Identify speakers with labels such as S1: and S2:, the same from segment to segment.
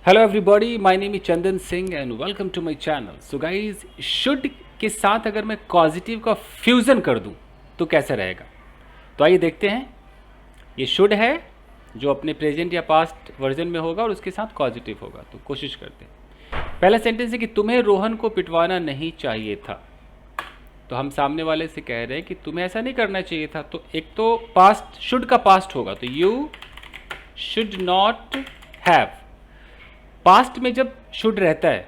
S1: Hello everybody, my name is Chandan Singh and welcome to my channel. So guys, should के साथ अगर मैं positive का फ्यूज़न कर दूं तो कैसा रहेगा? तो आइए देखते हैं। ये शुड है जो अपने प्रेजेंट या पास्ट वर्जन में होगा और उसके साथ पॉजिटिव होगा। तो कोशिश करते हैं। पहला सेंटेंस है कि तुम्हें रोहन को पिटवाना नहीं चाहिए था। तो हम सामने वाले से कह रहे हैं कि तुम्हें ऐसा नहीं करना चाहिए था। तो एक तो पास्ट, शुड का पास्ट होगा तो you should not have. Past में जब शुड रहता है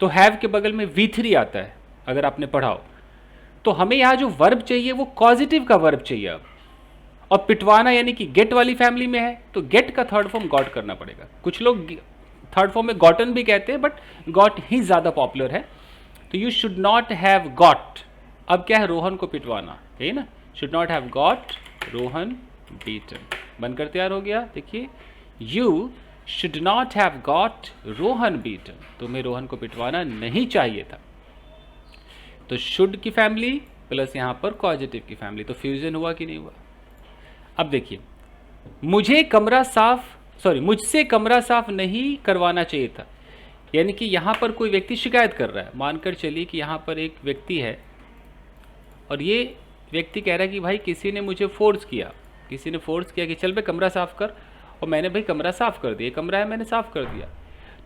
S1: तो हैव के बगल में V3 आता है, अगर आपने पढ़ा हो। तो हमें यहाँ जो वर्ब चाहिए वो पॉजिटिव का वर्ब चाहिए अब। और पिटवाना यानी कि गेट वाली फैमिली में है तो गेट का थर्ड फॉर्म गॉट करना पड़ेगा। कुछ लोग थर्ड फॉर्म में गॉटन भी कहते हैं, बट गॉट ही ज़्यादा पॉपुलर है। तो you should not have got. अब क्या है? रोहन को पिटवाना, यही ना। Should not have got Rohan beaten. बनकर तैयार हो गया। देखिए, you should not have got Rohan beaten. तुम्हें रोहन को पिटवाना नहीं चाहिए था। तो शुड की फैमिली प्लस यहाँ पर पॉजिटिव की फैमिली, तो फ्यूजन हुआ कि नहीं हुआ? अब देखिए, मुझसे कमरा साफ नहीं करवाना चाहिए था। यानी कि यहाँ पर कोई व्यक्ति शिकायत कर रहा है। मानकर चलिए कि यहाँ पर एक व्यक्ति है और ये व्यक्ति कह रहा है कि भाई किसी ने मुझे फोर्स किया कि चल भाई कमरा साफ कर, और मैंने भाई कमरा साफ कर दिया। कमरा है, मैंने साफ कर दिया।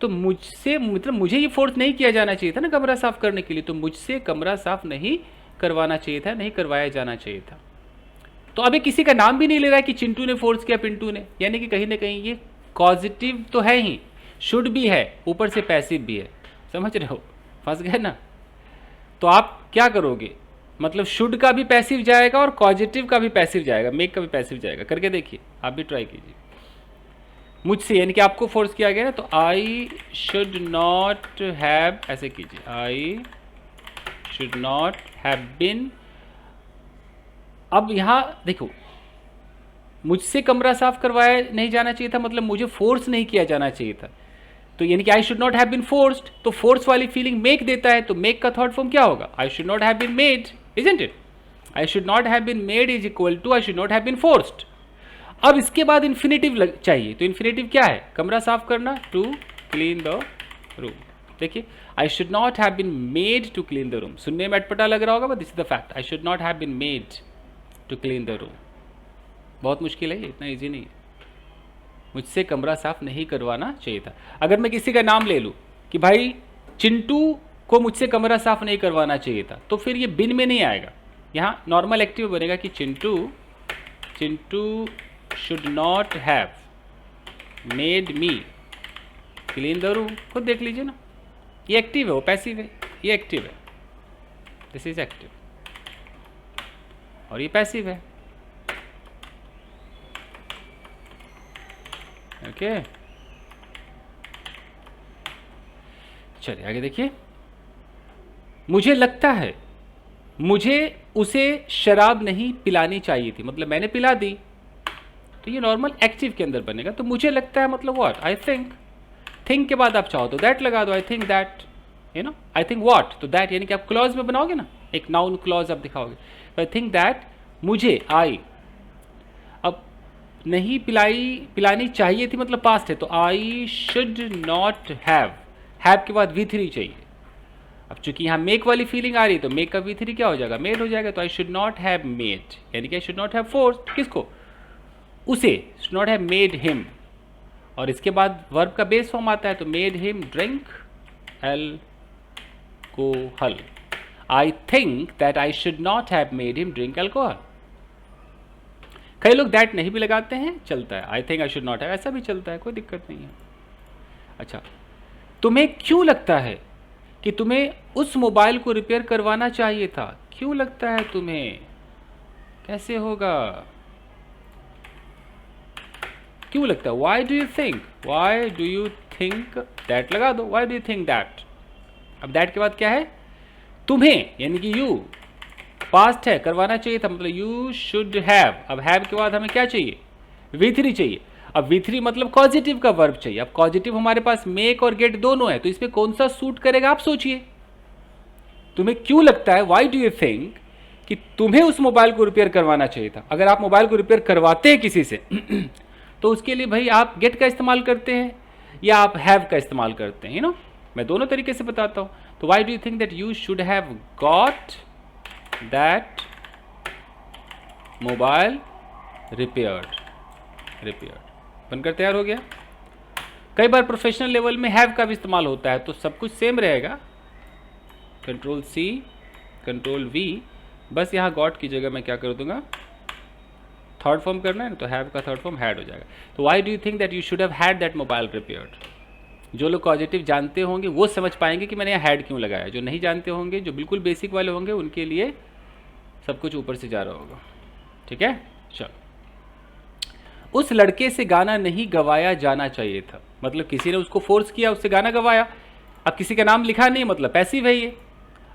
S1: तो मुझसे मतलब मुझे ये फोर्स नहीं किया जाना चाहिए था ना कमरा साफ करने के लिए। तो मुझसे कमरा साफ नहीं करवाना चाहिए था, नहीं करवाया जाना चाहिए था। तो अभी किसी का नाम भी नहीं ले रहा है कि चिंटू ने फोर्स किया, पिंटू ने। यानी कि कहीं ना कहीं ये पॉजिटिव तो है ही, शुड भी है, ऊपर से पैसिव भी है। समझ रहे हो? फंस गए ना? तो आप क्या करोगे? मतलब शुड का भी पैसिव जाएगा और पॉजिटिव का भी पैसिव जाएगा, मेक का भी पैसिव जाएगा। करके देखिए, आप भी ट्राई कीजिए। मुझसे यानी कि आपको फोर्स किया गया ना, तो आई शुड नॉट हैव, ऐसे कीजिए, आई शुड नॉट हैव बिन। अब यहां देखो, मुझसे कमरा साफ करवाया नहीं जाना चाहिए था, मतलब मुझे फोर्स नहीं किया जाना चाहिए था। तो यानी कि I should not have been forced, तो फोर्स वाली फीलिंग मेक देता है। तो मेक का थर्ड फॉर्म क्या होगा? I should not have been made, isn't it? I should not have been made is equal to I should not have been forced. अब इसके बाद इन्फिनेटिव चाहिए। तो इन्फिनेटिव क्या है? कमरा साफ करना, टू क्लीन द रूम। देखिए, I should not have been made to clean the room. सुनने में अटपटा लग रहा होगा, but this is the fact. I should not have been made to clean the room. बहुत मुश्किल है ये, इतना ईजी नहीं है। मुझसे कमरा साफ नहीं करवाना चाहिए था। अगर मैं किसी का नाम ले लूँ कि भाई चिंटू को मुझसे कमरा साफ नहीं करवाना चाहिए था, तो फिर ये बिन में नहीं आएगा। यहाँ नॉर्मल एक्टिव बनेगा कि Chintu should not have made me clean the room। खुद देख लीजिए ना, ये एक्टिव है, वो पैसिव है। ये एक्टिव है, दिस इज एक्टिव, और ये पैसिव है। ओके, चलिए आगे देखिए। मुझे लगता है मुझे उसे शराब नहीं पिलानी चाहिए थी, मतलब मैंने पिला दी। तो ये नॉर्मल एक्टिव के अंदर बनेगा। तो मुझे लगता है मतलब व्हाट? आई थिंक के बाद आप चाहो तो दैट लगा दो। I think that, you know, I think what, तो दैट यानी कि आप क्लॉज में बनाओगे ना, एक नाउन क्लॉज आप दिखाओगे। आई थिंक दैट, मुझे, आई, अब नहीं पिलानी चाहिए थी मतलब पास्ट है, तो आई शुड नॉट हैव के बाद V3 चाहिए। अब चूंकि यहाँ मेक वाली फीलिंग आ रही है तो मेक का V3 क्या हो जाएगा? मेड हो जाएगा। तो I should not have made, यानी कि I should not have force, किसको? उसे, should not have made him. और इसके बाद वर्ब का बेस फॉर्म आता है, तो made him drink alcohol. I think that I should not have made him drink alcohol. कई लोग दैट नहीं भी लगाते हैं, चलता है। I think I should not have, ऐसा भी चलता है, कोई दिक्कत नहीं है। अच्छा, तुम्हें क्यों लगता है कि तुम्हें उस मोबाइल को रिपेयर करवाना चाहिए था? क्यों लगता है तुम्हें? कैसे होगा? क्यों लगता है? Why do you think that लगा दो। Why do you think that. अब दैट के बाद क्या है? तुम्हें, यानी कि यू, पास्ट है, करवाना चाहिए था, मतलब यू शुड हैव। अब हैव के बाद हमें क्या चाहिए? V3 चाहिए। अब V3 मतलब पॉजिटिव का वर्ब चाहिए। अब पॉजिटिव हमारे पास मेक और गेट दोनों है, तो इसमें कौन सा सूट करेगा आप सोचिए। तुम्हें क्यों लगता है, वाई डू यू थिंक, कि तुम्हें उस मोबाइल को रिपेयर करवाना चाहिए था। अगर आप मोबाइल को रिपेयर करवाते हैं किसी से तो उसके लिए भाई आप गेट का इस्तेमाल करते हैं, या आप हैव का इस्तेमाल करते हैं, मैं दोनों तरीके से बताता हूँ। तो why do you think that you should have got that mobile repaired बनकर तैयार हो गया। कई बार प्रोफेशनल लेवल में हैव का भी इस्तेमाल होता है, तो सब कुछ सेम रहेगा, कंट्रोल सी कंट्रोल वी, बस यहाँ गॉट की जगह मैं क्या कर दूंगा, थर्ड फॉर्म करना है ना, तो हैव का थर्ड फॉर्म हैड हो जाएगा। तो why do you think that you should have had that mobile repaired. जो लोग पॉजिटिव जानते होंगे वो समझ पाएंगे कि मैंने यहाँ हैड क्यों लगाया, जो नहीं जानते होंगे, जो बिल्कुल बेसिक वाले होंगे, उनके लिए सब कुछ ऊपर से जा रहा होगा। ठीक है, चलो। उस लड़के से गाना नहीं गवाया जाना चाहिए था, मतलब किसी ने उसको फोर्स किया, उससे गाना गवाया। अब किसी का नाम लिखा नहीं, मतलब पैसिव है ये।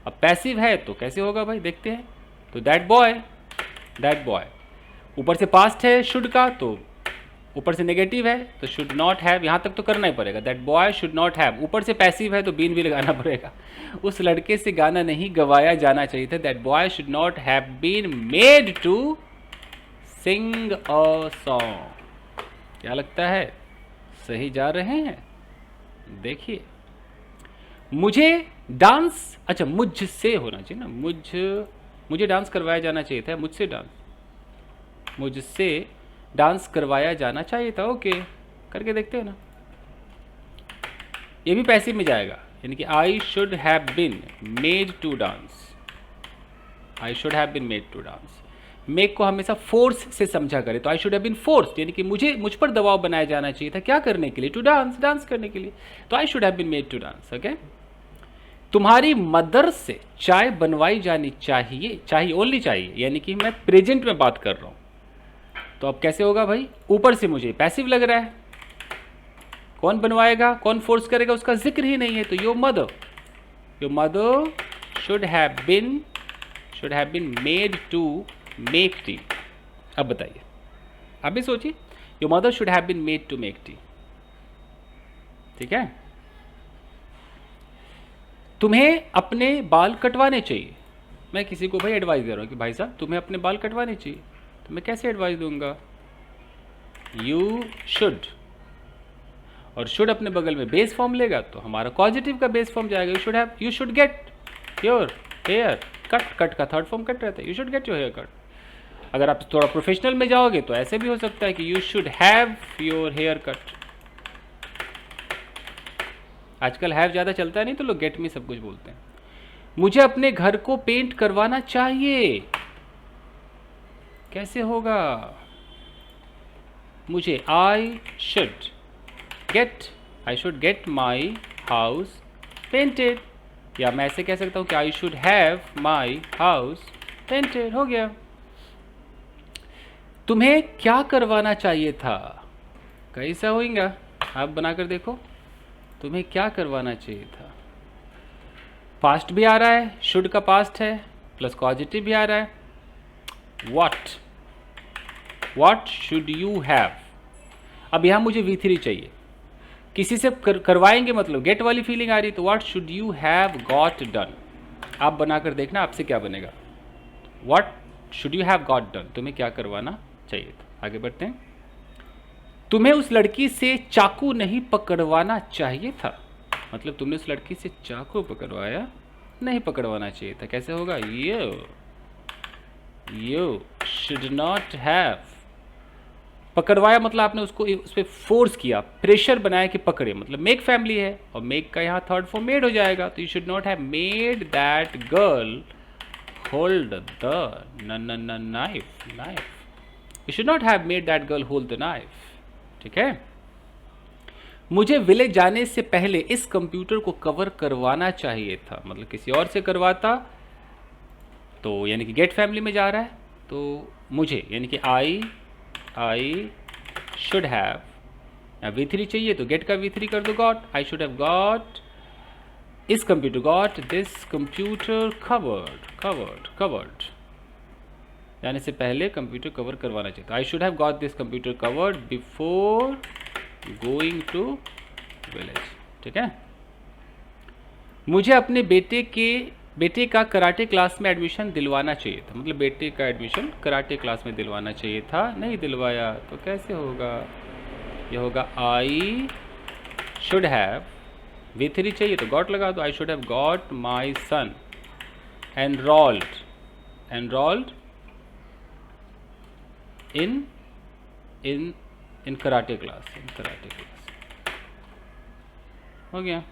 S1: अब पैसिव है तो कैसे होगा भाई, देखते हैं। तो दैट बॉय, ऊपर से पास्ट है शुड का, तो ऊपर से नेगेटिव है तो शुड नॉट हैव, यहाँ तक तो करना ही पड़ेगा। That boy should not have, ऊपर से पैसिव है तो बीन भी लगाना पड़ेगा। उस लड़के से गाना नहीं गवाया जाना चाहिए था। That boy should not have been made to sing a song. क्या लगता है, सही जा रहे हैं? देखिए, मुझे डांस, अच्छा मुझसे होना चाहिए ना, मुझे डांस करवाया जाना चाहिए था, मुझसे डांस करवाया जाना चाहिए था। ओके, करके देखते हैं ना, ये भी पैसिव में जाएगा, यानी कि I should have been made to dance, I should have been made to dance. Make को हमेशा फोर्स से समझा करें, तो I should have been forced, यानी कि मुझ पर दबाव बनाया जाना चाहिए था, क्या करने के लिए, टू डांस करने के लिए, तो I should have been made to dance. Okay, तुम्हारी मदर से चाय बनवाई जानी चाहिए ओनली चाहिए, यानी कि मैं प्रेजेंट में बात कर रहा हूं, तो अब कैसे होगा भाई, ऊपर से मुझे पैसिव लग रहा है, कौन बनवाएगा, कौन फोर्स करेगा, उसका जिक्र ही नहीं है, तो your mother should have been made to make tea. अब बताइए, अब भी सोचिए, your mother should have been made to make tea. ठीक है, तुम्हें अपने बाल कटवाने चाहिए। मैं किसी को भाई एडवाइस दे रहा हूँ कि भाई साहब तुम्हें अपने बाल कटवाने चाहिए, तो मैं कैसे एडवाइस दूंगा, यू शुड, और शुड अपने बगल में बेस फॉर्म लेगा, तो हमारा पॉजिटिव का बेस फॉर्म जाएगा, you should get your hair cut का थर्ड फॉर्म कट रहता है, you should get your hair cut. अगर आप थोड़ा प्रोफेशनल में जाओगे तो ऐसे भी हो सकता है कि you should have your hair cut. आजकल हैव ज़्यादा चलता नहीं, तो लोग गेट में सब कुछ बोलते हैं। मुझे अपने घर को पेंट करवाना चाहिए, कैसे होगा, मुझे I should get my house painted, या मैं ऐसे कह सकता हूँ कि I should have my house painted, हो गया। तुम्हें क्या करवाना चाहिए था, कैसा होगा, आप बनाकर देखो, तुम्हें क्या करवाना चाहिए था। पास्ट भी आ रहा है, शुड का पास्ट है, प्लस पॉजिटिव भी आ रहा है, व्हाट शुड यू हैव। अब यहाँ मुझे V3 चाहिए, किसी से करवाएंगे, मतलब गेट वाली फीलिंग आ रही, तो what should you have got done. आप बनाकर देखना आपसे क्या बनेगा, what should you have got done, तुम्हें क्या करवाना चाहिए था। आगे बढ़ते हैं। तुम्हें उस लड़की से चाकू नहीं पकड़वाना चाहिए था, मतलब तुमने उस लड़की से चाकू पकड़वाया, नहीं पकड़वाना चाहिए था, कैसे होगा, यू शुड नॉट हैव पकड़वाया, मतलब आपने उसको उस पर फोर्स किया, प्रेशर बनाया कि पकड़े, मतलब मेक फैमिली है, और मेक का यहाँ थर्ड फॉर्म मेड हो जाएगा, तो you should not have made that girl hold the knife, you should not have made that girl hold the knife. ठीक है, मुझे विलेज जाने से पहले इस कंप्यूटर को कवर करवाना चाहिए था, मतलब किसी और से करवाता, तो यानी कि गेट फैमिली में जा रहा है, तो मुझे यानी कि आई शुड हैव, V3 चाहिए तो गेट का V3 कर दो got, I should have got इस computer, got this computer covered जाने से पहले कंप्यूटर कवर करवाना चाहिए, I should have got this computer covered before going to village. ठीक है, मुझे अपने बेटे का कराटे क्लास में एडमिशन दिलवाना चाहिए था, मतलब बेटे का एडमिशन कराटे क्लास में दिलवाना चाहिए था, नहीं दिलवाया, तो कैसे होगा, ये होगा आई शुड हैव, V3 चाहिए तो गॉट लगा दो, I should have got my son enrolled in karate class, हो गया।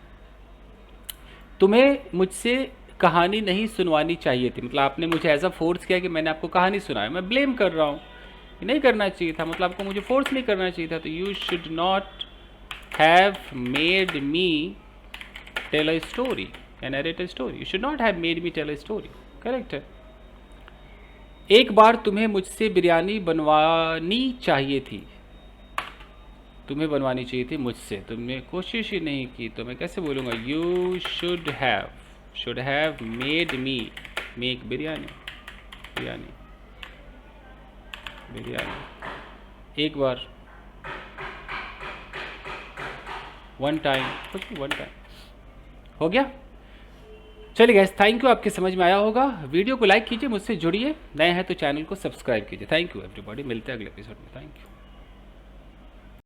S1: तुम्हें मुझसे कहानी नहीं सुनवानी चाहिए थी, मतलब आपने मुझे ऐसा फोर्स किया कि मैंने आपको कहानी सुनाई, मैं ब्लेम कर रहा हूँ, नहीं करना चाहिए था, मतलब आपको मुझे फोर्स नहीं करना चाहिए था। तो you should not have made me tell a story and narrate a story, you should not have made me tell a story, correct है। एक बार तुम्हें मुझसे बिरयानी बनवानी चाहिए थी, तुम्हें बनवानी चाहिए थी मुझसे, तुमने कोशिश ही नहीं की, तो मैं कैसे बोलूँगा, you should have made me make biryani, एक बार, वन टाइम हो गया। चलिए गाइस, थैंक यू, आपके समझ में आया होगा। वीडियो को लाइक कीजिए, मुझसे जुड़िए, नए हैं तो चैनल को सब्सक्राइब कीजिए। थैंक यू एवरीबॉडी, मिलते हैं अगले एपिसोड में, थैंक यू।